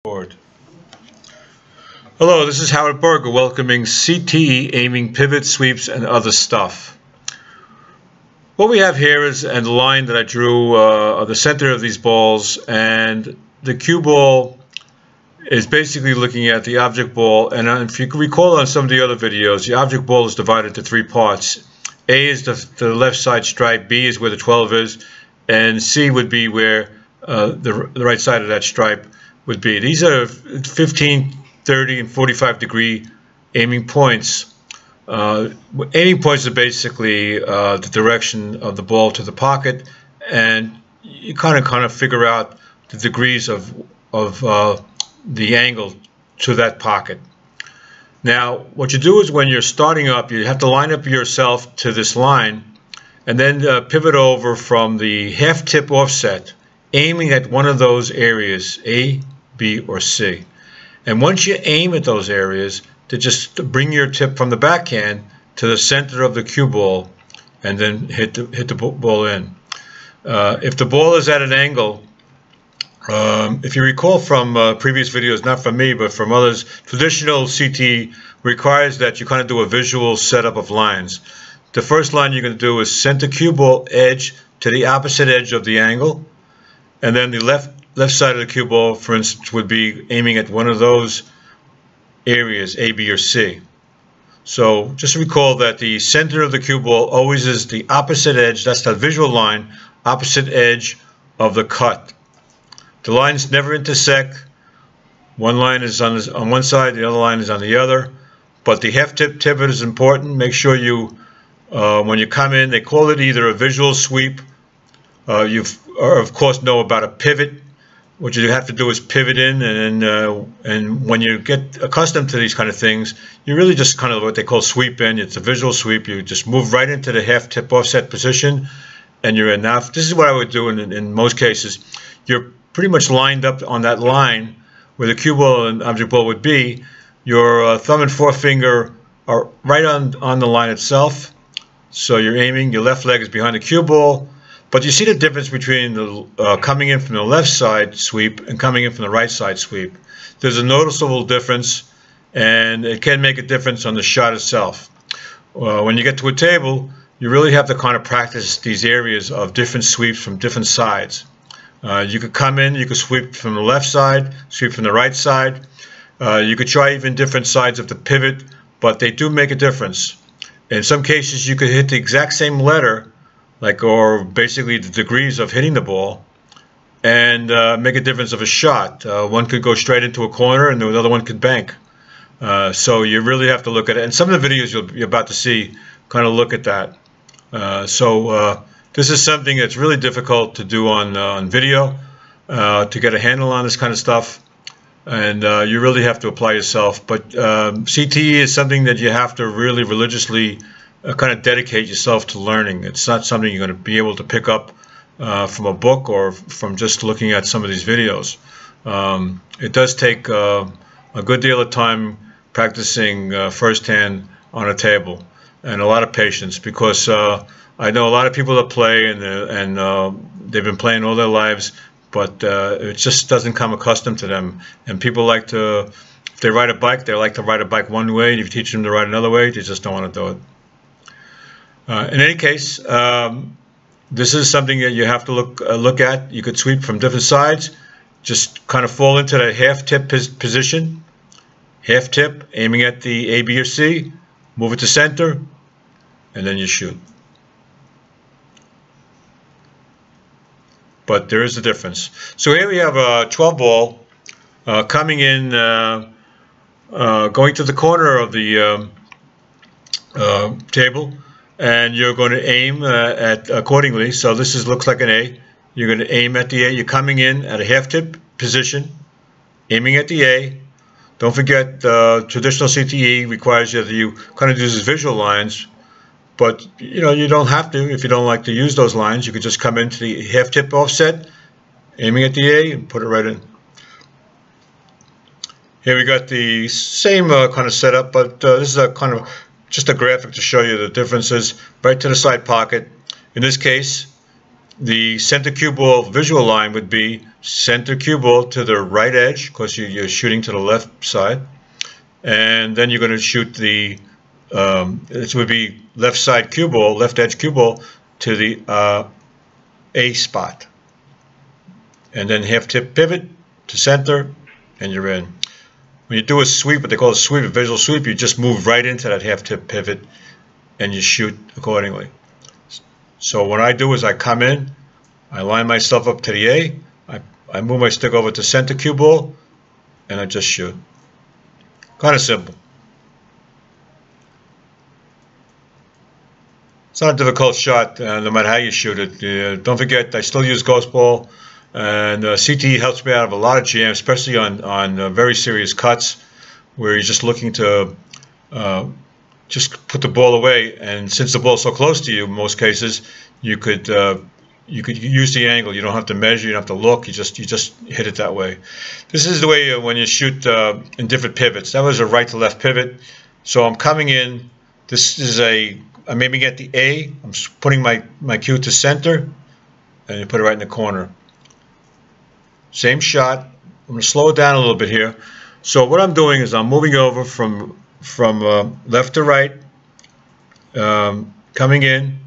Board. Hello, this is Howard Berger welcoming CTE Aiming Pivot Sweeps and Other Stuff. What we have here is a line that I drew of the center of these balls, and the cue ball is basically looking at the object ball. And if you can recall on some of the other videos, the object ball is divided into three parts. A is the left side stripe, B is where the 12 is, and C would be where the right side of that stripe would be. These are 15, 30, and 45 degree aiming points. Aiming points are basically the direction of the ball to the pocket, and you kind of figure out the degrees of the angle to that pocket. Now, what you do is when you're starting up, you have to line up yourself to this line, and then pivot over from the half tip offset, aiming at one of those areas, A, B, or C. And once you aim at those areas, to just bring your tip from the backhand to the center of the cue ball, and then hit the ball in. If the ball is at an angle, if you recall from previous videos, not from me but from others, traditional CTE requires that you kind of do a visual setup of lines. The first line you're going to do is center cue ball edge to the opposite edge of the angle, and then the left side of the cue ball, for instance, would be aiming at one of those areas, A, B, or C. So just recall that the center of the cue ball always is the opposite edge, that's the visual line, opposite edge of the cut. The lines never intersect. One line is on one side, the other line is on the other. But the half tip pivot is important. Make sure you, when you come in, they call it either a visual sweep. You of course know about a pivot. What you have to do is pivot in, and when you get accustomed to these kind of things, you really just kind of what they call sweep in. It's a visual sweep. You just move right into the half tip offset position, and you're in. Now, this is what I would do in most cases. You're pretty much lined up on that line where the cue ball and object ball would be. Your thumb and forefinger are right on the line itself. So you're aiming. Your left leg is behind the cue ball. But you see the difference between the coming in from the left side sweep and coming in from the right side sweep. There's a noticeable difference, and it can make a difference on the shot itself. When you get to a table, you really have to kind of practice these areas of different sweeps from different sides. You could come in, you could sweep from the left side, sweep from the right side. You could try even different sides of the pivot, but they do make a difference. In some cases, you could hit the exact same letter, or basically the degrees of hitting the ball, and make a difference of a shot. One could go straight into a corner, and the other one could bank. So you really have to look at it. And some of the videos you're about to see kind of look at that. This is something that's really difficult to do on video, to get a handle on this kind of stuff, and you really have to apply yourself. But CTE is something that you have to really religiously kind of dedicate yourself to learning. It's not something you're going to be able to pick up from a book or from just looking at some of these videos. It does take a good deal of time practicing firsthand on a table, and a lot of patience, because I know a lot of people that play and they've been playing all their lives, but it just doesn't come accustomed to them. And people like to, if they ride a bike, they like to ride a bike one way, and if you teach them to ride another way, they just don't want to do it. In any case, this is something that you have to look at. You could sweep from different sides. Just kind of fall into that half tip position. Half tip, aiming at the A, B, or C. Move it to center, and then you shoot. But there is a difference. So here we have a 12 ball coming in, going to the corner of the table. And you're going to aim at accordingly. So this looks like an A. You're going to aim at the A. You're coming in at a half tip position, aiming at the A. Don't forget, traditional CTE requires that you kind of do these visual lines, but you don't have to. If you don't like to use those lines, you could just come into the half tip offset, aiming at the A, and put it right in. Here we got the same kind of setup, but this is a kind of just a graphic to show you the differences. Right to the side pocket. In this case, the center cue ball visual line would be center cue ball to the right edge, because you're shooting to the left side, and then you're going to shoot the this would be left side cue ball, left edge cue ball to the A spot, and then half tip pivot to center, and you're in. When you do a sweep, what they call a sweep, a visual sweep, you just move right into that half tip pivot and you shoot accordingly. So what I do is I come in, I line myself up to the A, I move my stick over to center cue ball, and I just shoot. Kind of simple. It's not a difficult shot, no matter how you shoot it. Don't forget, I still use ghost ball, and CTE helps me out of a lot of jams, especially on very serious cuts, where you're just looking to just put the ball away. And since the ball's so close to you, in most cases, you could use the angle. You don't have to measure. You don't have to look. You just hit it that way. This is the way when you shoot in different pivots. That was a right to left pivot. So I'm coming in. This is I'm aiming at the A. I'm putting my cue to center, and you put it right in the corner. Same shot. I'm going to slow it down a little bit here. So what I'm doing is I'm moving over from left to right, coming in.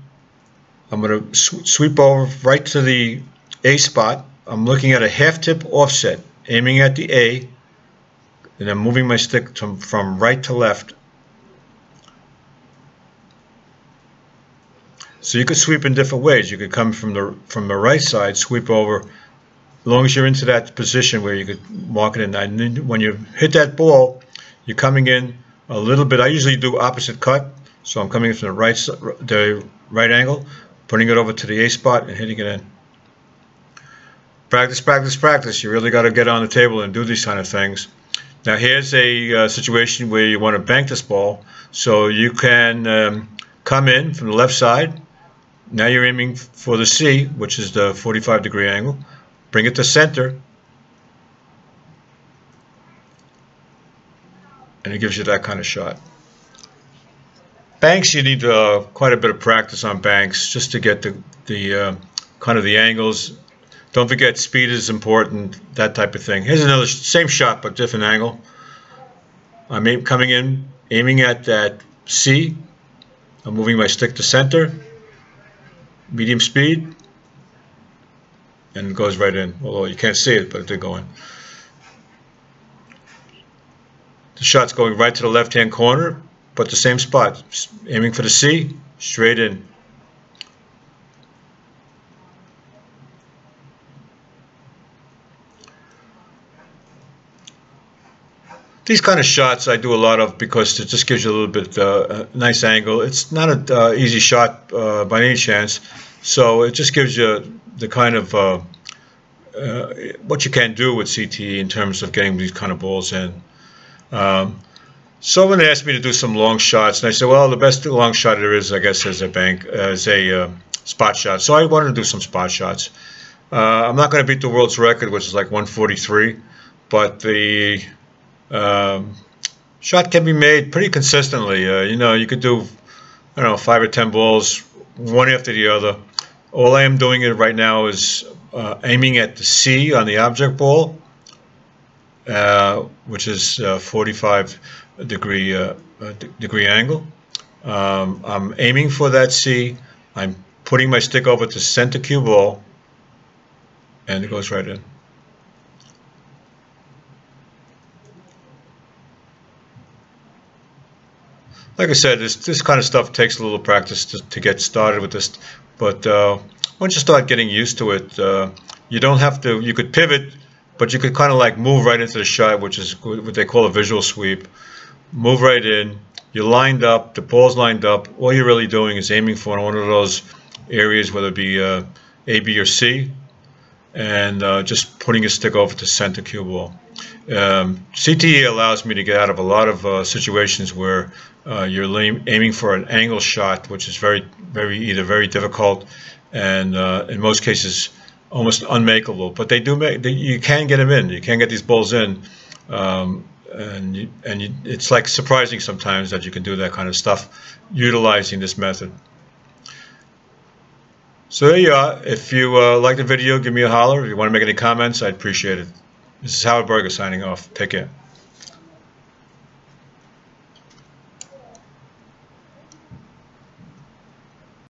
I'm going to sweep over right to the A spot. I'm looking at a half tip offset, aiming at the A, and I'm moving my stick from right to left. So you could sweep in different ways. You could come from the right side, sweep over, as long as you're into that position where you could mark it in. And when you hit that ball, you're coming in a little bit. I usually do opposite cut, so I'm coming in from the right angle, putting it over to the A spot and hitting it in. Practice, practice, practice. You really got to get on the table and do these kind of things. Now here's a situation where you want to bank this ball, so you can come in from the left side. Now you're aiming for the C, which is the 45-degree angle. Bring it to center, and it gives you that kind of shot. Banks, you need quite a bit of practice on banks just to get the kind of the angles. Don't forget, speed is important, that type of thing. Here's another same shot but different angle. I'm coming in, aiming at that C. I'm moving my stick to center, medium speed, and it goes right in. Although you can't see it, but it did go in. The shot's going right to the left-hand corner, but the same spot. Aiming for the C, straight in. These kind of shots I do a lot of because it just gives you a little bit a nice angle. It's not an easy shot by any chance, so it just gives you the kind of what you can do with CTE in terms of getting these kind of balls in. Someone asked me to do some long shots, and I said, well, the best long shot there is, I guess, is a spot shot. So I wanted to do some spot shots. I'm not going to beat the world's record, which is like 143, but the shot can be made pretty consistently. You know, you could do, I don't know, 5 or 10 balls, one after the other. All I am doing it right now is aiming at the C on the object ball, which is 45-degree angle. I'm aiming for that C. I'm putting my stick over to center cue ball, and it goes right in. Like I said, this kind of stuff takes a little practice to get started with this, but once you start getting used to it, you don't have to. You could pivot, but you could kind of like move right into the shot, which is what they call a visual sweep. Move right in. You're lined up. The ball's lined up. All you're really doing is aiming for one of those areas, whether it be A, B, or C, and just putting your stick over to center cue ball. CTE allows me to get out of a lot of situations where you're aiming for an angle shot, which is either very difficult and in most cases almost unmakeable. But they do you can get them in. You can get these balls in, it's like surprising sometimes that you can do that kind of stuff utilizing this method. So there you are. If you like the video, give me a holler. If you want to make any comments, I'd appreciate it. This is Howard Berger signing off. Take care.